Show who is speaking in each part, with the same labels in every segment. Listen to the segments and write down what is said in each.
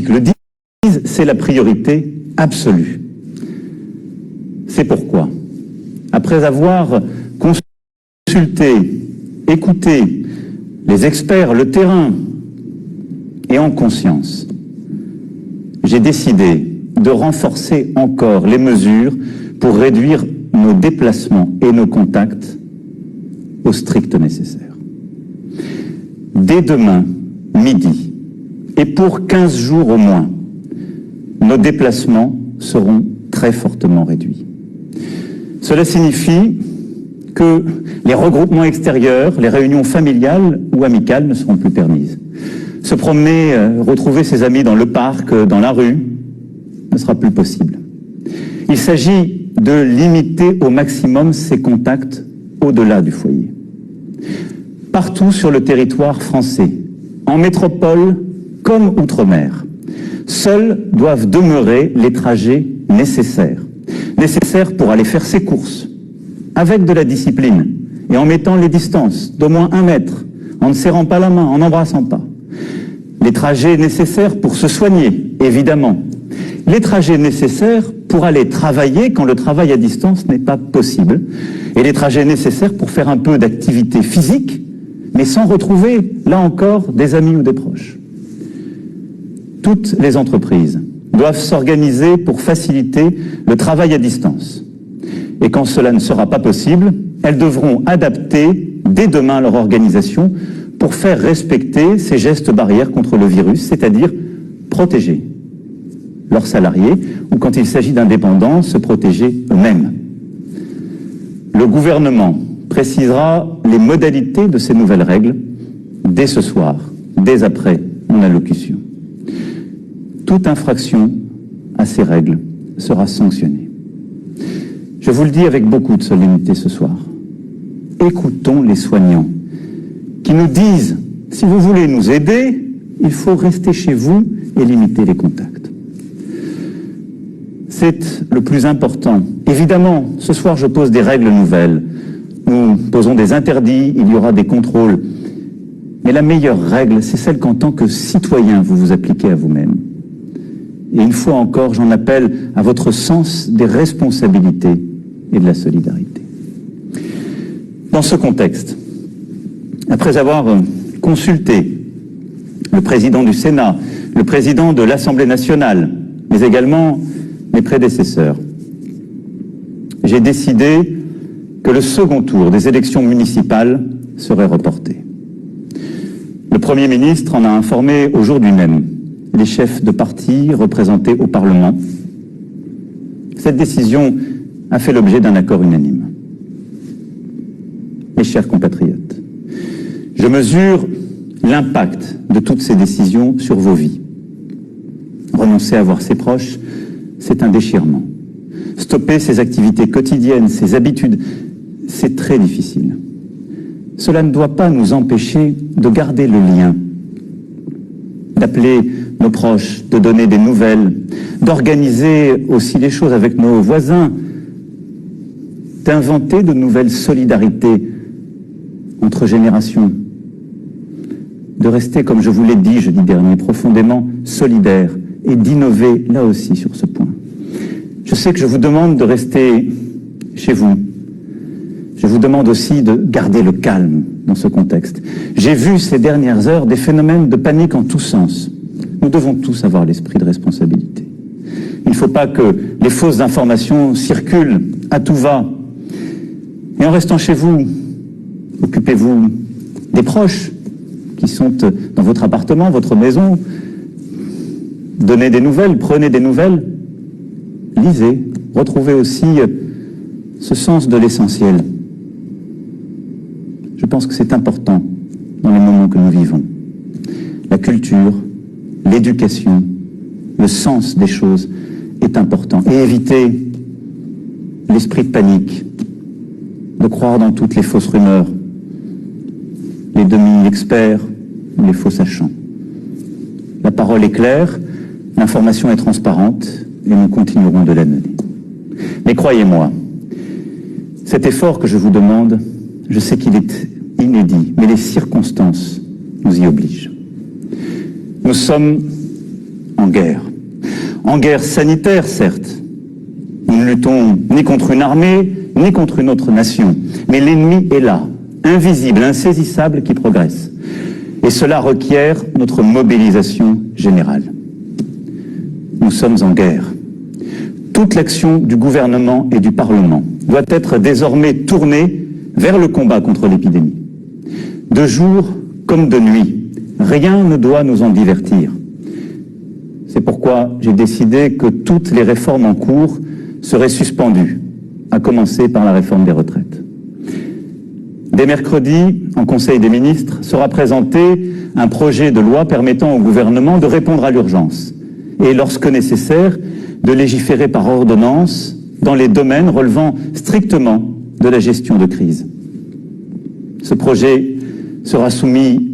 Speaker 1: scientifiques le disent, c'est la priorité absolue. C'est pourquoi, après avoir consulté, écouté les experts, le terrain, et en conscience, j'ai décidé de renforcer encore les mesures pour réduire nos déplacements et nos contacts au strict nécessaire. Dès demain, midi, et pour 15 jours au moins, nos déplacements seront très fortement réduits. Cela signifie que les regroupements extérieurs, les réunions familiales ou amicales ne seront plus permises. Se promener, retrouver ses amis dans le parc, dans la rue, ne sera plus possible. Il s'agit de limiter au maximum ces contacts au-delà du foyer. Partout sur le territoire français, en métropole comme outre-mer, seuls doivent demeurer les trajets nécessaires. Nécessaires pour aller faire ses courses, avec de la discipline, et en mettant les distances d'au moins 1 mètre, en ne serrant pas la main, en n'embrassant pas. Les trajets nécessaires pour se soigner, évidemment. Les trajets nécessaires pour aller travailler quand le travail à distance n'est pas possible. Et les trajets nécessaires pour faire un peu d'activité physique, mais sans retrouver, là encore, des amis ou des proches. Toutes les entreprises doivent s'organiser pour faciliter le travail à distance. Et quand cela ne sera pas possible, elles devront adapter dès demain leur organisation pour faire respecter ces gestes barrières contre le virus, c'est-à-dire protéger leurs salariés ou, quand il s'agit d'indépendants, se protéger eux-mêmes. Le gouvernement précisera les modalités de ces nouvelles règles dès ce soir, dès après mon allocution. Toute infraction à ces règles sera sanctionnée. Je vous le dis avec beaucoup de solennité ce soir. Écoutons les soignants qui nous disent, si vous voulez nous aider, il faut rester chez vous et limiter les contacts. C'est le plus important. Évidemment, ce soir, je pose des règles nouvelles. Nous posons des interdits, il y aura des contrôles. Mais la meilleure règle, c'est celle qu'en tant que citoyen, vous vous appliquez à vous-même. Et une fois encore, j'en appelle à votre sens des responsabilités et de la solidarité. Dans ce contexte, après avoir consulté le président du Sénat, le président de l'Assemblée nationale, mais également mes prédécesseurs, j'ai décidé que le second tour des élections municipales serait reporté. Le Premier ministre en a informé aujourd'hui même les chefs de parti représentés au Parlement. Cette décision a fait l'objet d'un accord unanime. Mes chers compatriotes, je mesure l'impact de toutes ces décisions sur vos vies. Renoncer à voir ses proches, c'est un déchirement. Stopper ses activités quotidiennes, ses habitudes, c'est très difficile. Cela ne doit pas nous empêcher de garder le lien, d'appeler nos proches, de donner des nouvelles, d'organiser aussi les choses avec nos voisins, d'inventer de nouvelles solidarités entre générations, de rester, comme je vous l'ai dit jeudi dernier, profondément solidaires et d'innover là aussi sur ce point. Je sais que je vous demande de rester chez vous. Je vous demande aussi de garder le calme dans ce contexte. J'ai vu ces dernières heures des phénomènes de panique en tous sens. Nous devons tous avoir l'esprit de responsabilité. Il ne faut pas que les fausses informations circulent à tout va. Et en restant chez vous, occupez-vous des proches qui sont dans votre appartement, votre maison. Donnez des nouvelles, prenez des nouvelles. Lisez, retrouvez aussi ce sens de l'essentiel. Je pense que c'est important dans les moments que nous vivons. La culture, l'éducation, le sens des choses est important. Et éviter l'esprit de panique, de croire dans toutes les fausses rumeurs, les demi-experts ou les faux sachants. La parole est claire, l'information est transparente et nous continuerons de la donner. Mais croyez-moi, cet effort que je vous demande, je sais qu'il est inédit, mais les circonstances nous y obligent. Nous sommes en guerre. En guerre sanitaire, certes. Nous ne luttons ni contre une armée, ni contre une autre nation. Mais l'ennemi est là, invisible, insaisissable, qui progresse. Et cela requiert notre mobilisation générale. Nous sommes en guerre. Toute l'action du gouvernement et du Parlement doit être désormais tournée vers le combat contre l'épidémie. De jour comme de nuit, rien ne doit nous en divertir. C'est pourquoi j'ai décidé que toutes les réformes en cours seraient suspendues, à commencer par la réforme des retraites. Dès mercredi, en Conseil des ministres, sera présenté un projet de loi permettant au gouvernement de répondre à l'urgence et, lorsque nécessaire, de légiférer par ordonnance dans les domaines relevant strictement de la gestion de crise. Ce projet sera soumis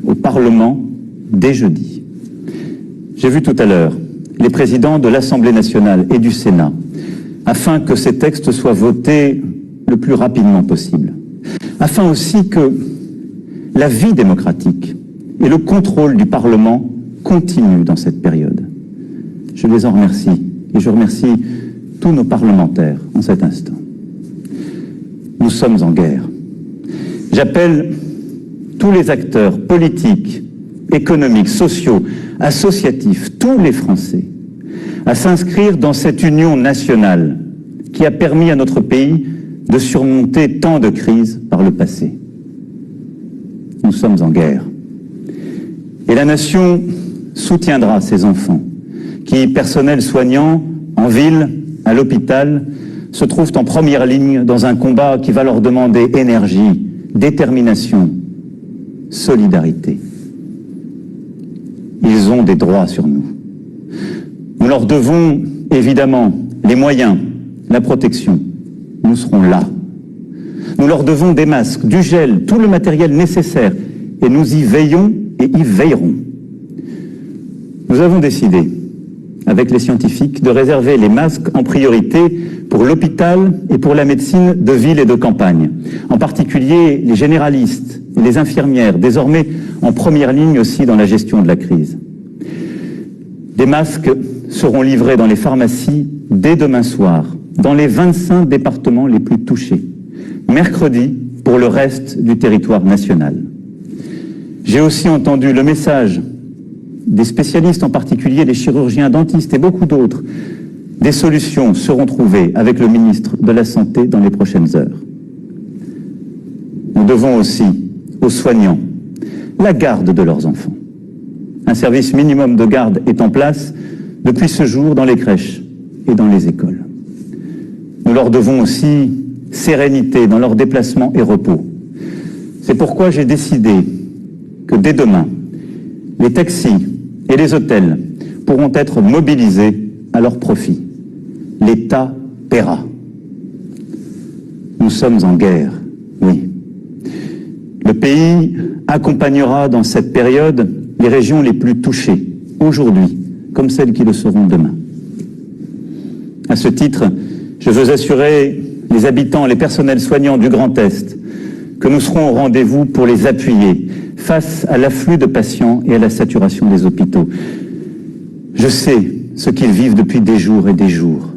Speaker 1: au Parlement dès jeudi. J'ai vu tout à l'heure les présidents de l'Assemblée nationale et du Sénat afin que ces textes soient votés le plus rapidement possible, afin aussi que la vie démocratique et le contrôle du Parlement continuent dans cette période. Je les en remercie et je remercie tous nos parlementaires en cet instant. Nous sommes en guerre. J'appelle tous les acteurs politiques, économiques, sociaux, associatifs, tous les Français, à s'inscrire dans cette union nationale qui a permis à notre pays de surmonter tant de crises par le passé. Nous sommes en guerre. Et la nation soutiendra ces enfants qui, personnel soignant, en ville, à l'hôpital, se trouvent en première ligne dans un combat qui va leur demander énergie, détermination, solidarité. Ils ont des droits sur nous. Nous leur devons évidemment les moyens, la protection. Nous serons là. Nous leur devons des masques, du gel, tout le matériel nécessaire. Et nous y veillons et y veillerons. Nous avons décidé, avec les scientifiques, de réserver les masques en priorité pour l'hôpital et pour la médecine de ville et de campagne. En particulier les généralistes et les infirmières, désormais en première ligne aussi dans la gestion de la crise. Des masques seront livrés dans les pharmacies dès demain soir, dans les 25 départements les plus touchés. Mercredi, pour le reste du territoire national. J'ai aussi entendu le message des spécialistes, en particulier les chirurgiens dentistes et beaucoup d'autres. Des solutions seront trouvées avec le ministre de la Santé dans les prochaines heures. Nous devons aussi aux soignants la garde de leurs enfants. Un service minimum de garde est en place depuis ce jour dans les crèches et dans les écoles. Nous leur devons aussi sérénité dans leurs déplacements et repos. C'est pourquoi j'ai décidé que dès demain, les taxis et les hôtels pourront être mobilisés à leur profit. L'État paiera. Nous sommes en guerre, oui. Le pays accompagnera dans cette période les régions les plus touchées, aujourd'hui, comme celles qui le seront demain. À ce titre, je veux assurer les habitants, les personnels soignants du Grand Est que nous serons au rendez-vous pour les appuyer face à l'afflux de patients et à la saturation des hôpitaux. Je sais ce qu'ils vivent depuis des jours et des jours.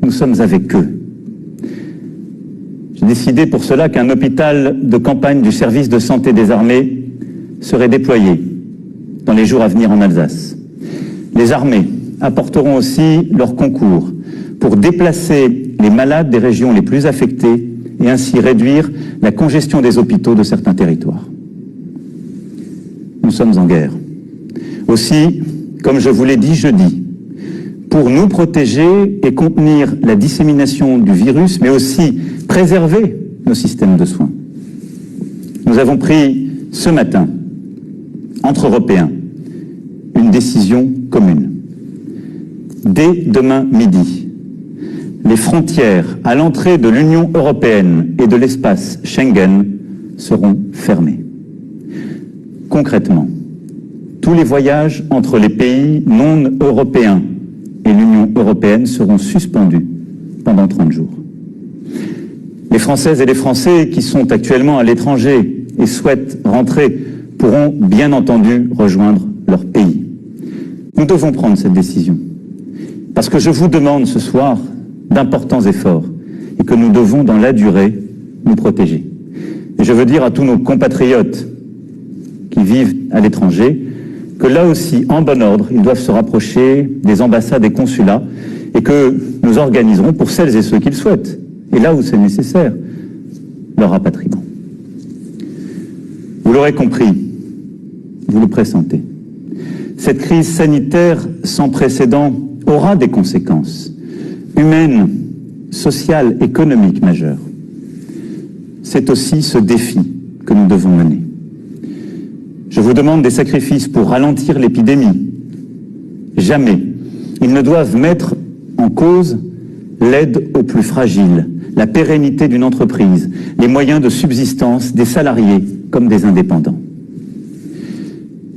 Speaker 1: Nous sommes avec eux. J'ai décidé pour cela qu'un hôpital de campagne du service de santé des armées serait déployé dans les jours à venir en Alsace. Les armées apporteront aussi leur concours pour déplacer les malades des régions les plus affectées et ainsi réduire la congestion des hôpitaux de certains territoires. Nous sommes en guerre. Aussi, comme je vous l'ai dit jeudi, pour nous protéger et contenir la dissémination du virus, mais aussi préserver nos systèmes de soins. Nous avons pris ce matin, entre Européens, une décision commune. Dès demain midi, les frontières à l'entrée de l'Union européenne et de l'espace Schengen seront fermées. Concrètement, tous les voyages entre les pays non européens et l'Union européenne seront suspendus pendant 30 jours. Les Françaises et les Français qui sont actuellement à l'étranger et souhaitent rentrer pourront bien entendu rejoindre leur pays. Nous devons prendre cette décision. Parce que je vous demande ce soir d'importants efforts et que nous devons, dans la durée, nous protéger. Et je veux dire à tous nos compatriotes qui vivent à l'étranger que là aussi, en bon ordre, ils doivent se rapprocher des ambassades et consulats et que nous organiserons, pour celles et ceux qui le souhaitent, et là où c'est nécessaire, leur rapatriement. Vous l'aurez compris, vous le pressentez. Cette crise sanitaire sans précédent aura des conséquences humaines, sociales, économiques majeures. C'est aussi ce défi que nous devons mener. Je vous demande des sacrifices pour ralentir l'épidémie. Jamais ils ne doivent mettre en cause l'aide aux plus fragiles, la pérennité d'une entreprise, les moyens de subsistance des salariés comme des indépendants.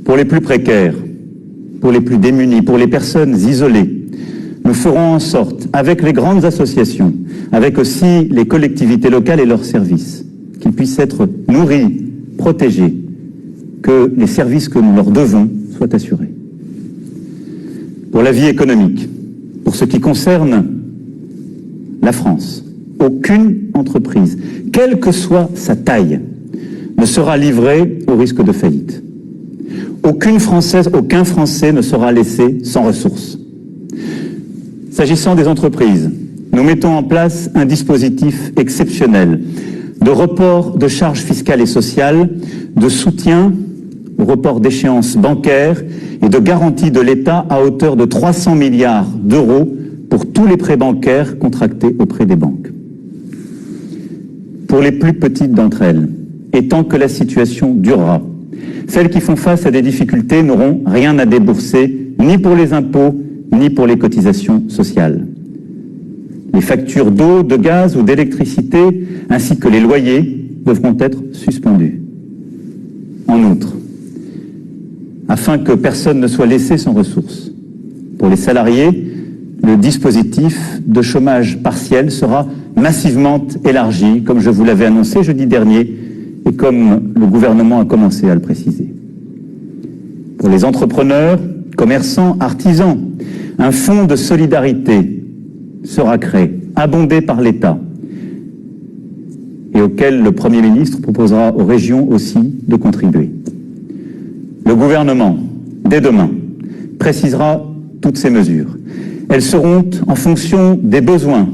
Speaker 1: Pour les plus précaires, pour les plus démunis, pour les personnes isolées, nous ferons en sorte, avec les grandes associations, avec aussi les collectivités locales et leurs services, qu'ils puissent être nourris, protégés, que les services que nous leur devons soient assurés. Pour la vie économique, pour ce qui concerne la France, aucune entreprise, quelle que soit sa taille, ne sera livrée au risque de faillite. Aucune Française, aucun Français ne sera laissé sans ressources. S'agissant des entreprises, nous mettons en place un dispositif exceptionnel de report de charges fiscales et sociales, de soutien au report d'échéances bancaires et de garantie de l'État à hauteur de 300 milliards d'euros pour tous les prêts bancaires contractés auprès des banques. Pour les plus petites d'entre elles, et tant que la situation durera, celles qui font face à des difficultés n'auront rien à débourser, ni pour les impôts, ni pour les cotisations sociales. Les factures d'eau, de gaz ou d'électricité, ainsi que les loyers, devront être suspendus. En outre, afin que personne ne soit laissé sans ressources, pour les salariés, le dispositif de chômage partiel sera massivement élargi, comme je vous l'avais annoncé jeudi dernier, et comme le gouvernement a commencé à le préciser. Pour les entrepreneurs, commerçants, artisans, un fonds de solidarité sera créé, abondé par l'État, et auquel le Premier ministre proposera aux régions aussi de contribuer. Le gouvernement, dès demain, précisera toutes ces mesures. Elles seront en fonction des besoins,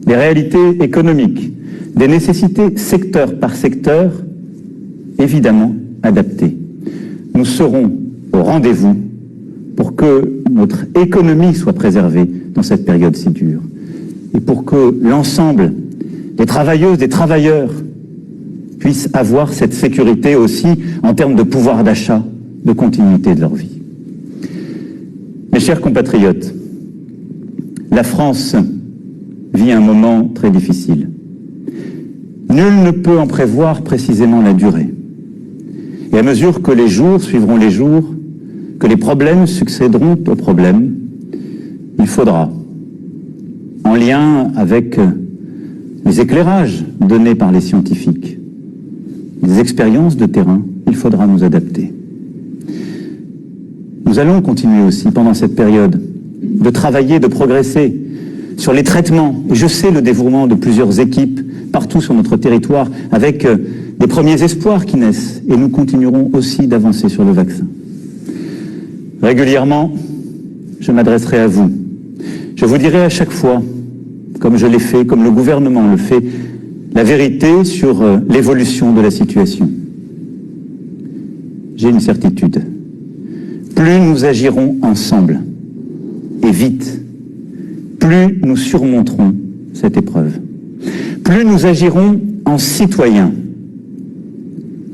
Speaker 1: des réalités économiques, des nécessités secteur par secteur, évidemment adaptées. Nous serons au rendez-vous pour que notre économie soit préservée dans cette période si dure et pour que l'ensemble des travailleuses, des travailleurs puissent avoir cette sécurité aussi en termes de pouvoir d'achat, de continuité de leur vie. Mes chers compatriotes, la France vit un moment très difficile. Nul ne peut en prévoir précisément la durée. Et à mesure que les jours suivront les jours, que les problèmes succéderont aux problèmes, il faudra, en lien avec les éclairages donnés par les scientifiques, les expériences de terrain, il faudra nous adapter. Nous allons continuer aussi, pendant cette période, de travailler, de progresser sur les traitements. Et je sais le dévouement de plusieurs équipes partout sur notre territoire, avec des premiers espoirs qui naissent. Et nous continuerons aussi d'avancer sur le vaccin. Régulièrement, je m'adresserai à vous. Je vous dirai à chaque fois, comme je l'ai fait, comme le gouvernement le fait, la vérité sur l'évolution de la situation. J'ai une certitude. Plus nous agirons ensemble, et vite, plus nous surmonterons cette épreuve. Plus nous agirons en citoyens,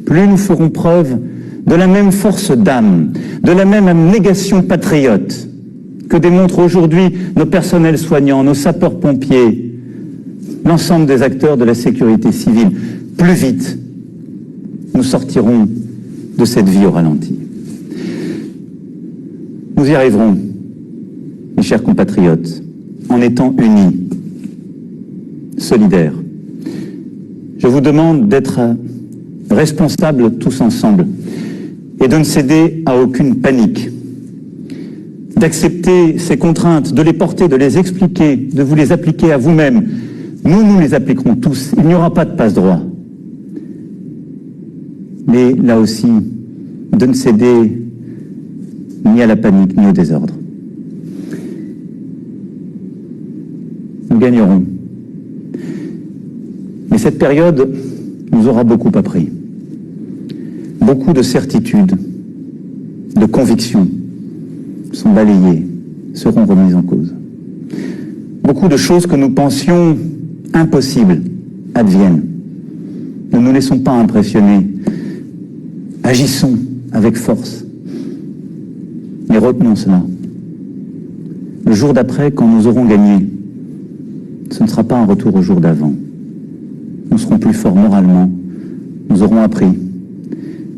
Speaker 1: plus nous ferons preuve de la même force d'âme, de la même abnégation patriote que démontrent aujourd'hui nos personnels soignants, nos sapeurs-pompiers, l'ensemble des acteurs de la sécurité civile. Plus vite, nous sortirons de cette vie au ralenti. Nous y arriverons, mes chers compatriotes, en étant unis, solidaires. Je vous demande d'être responsables tous ensemble et de ne céder à aucune panique. d'accepter ces contraintes, de les porter, de les expliquer, de vous les appliquer à vous-même. Nous les appliquerons tous. Il n'y aura pas de passe-droit. Mais là aussi, de ne céder ni à la panique, ni au désordre. Nous gagnerons. Mais cette période nous aura beaucoup appris. Beaucoup de certitudes, de convictions sont balayées, seront remises en cause. Beaucoup de choses que nous pensions impossibles adviennent. Ne nous laissons pas impressionner. Agissons avec force. Mais retenons cela. Le jour d'après, quand nous aurons gagné, ce ne sera pas un retour au jour d'avant. Nous serons plus forts moralement. Nous aurons appris.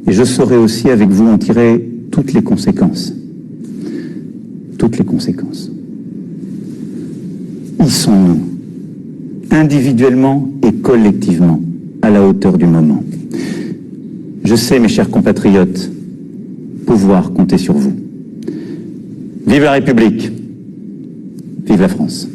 Speaker 1: Et je saurai aussi avec vous en tirer toutes les conséquences. Toutes les conséquences. Y sont-nous, individuellement et collectivement, à la hauteur du moment? Je sais, mes chers compatriotes, pouvoir compter sur vous. Vive la République! Vive la France!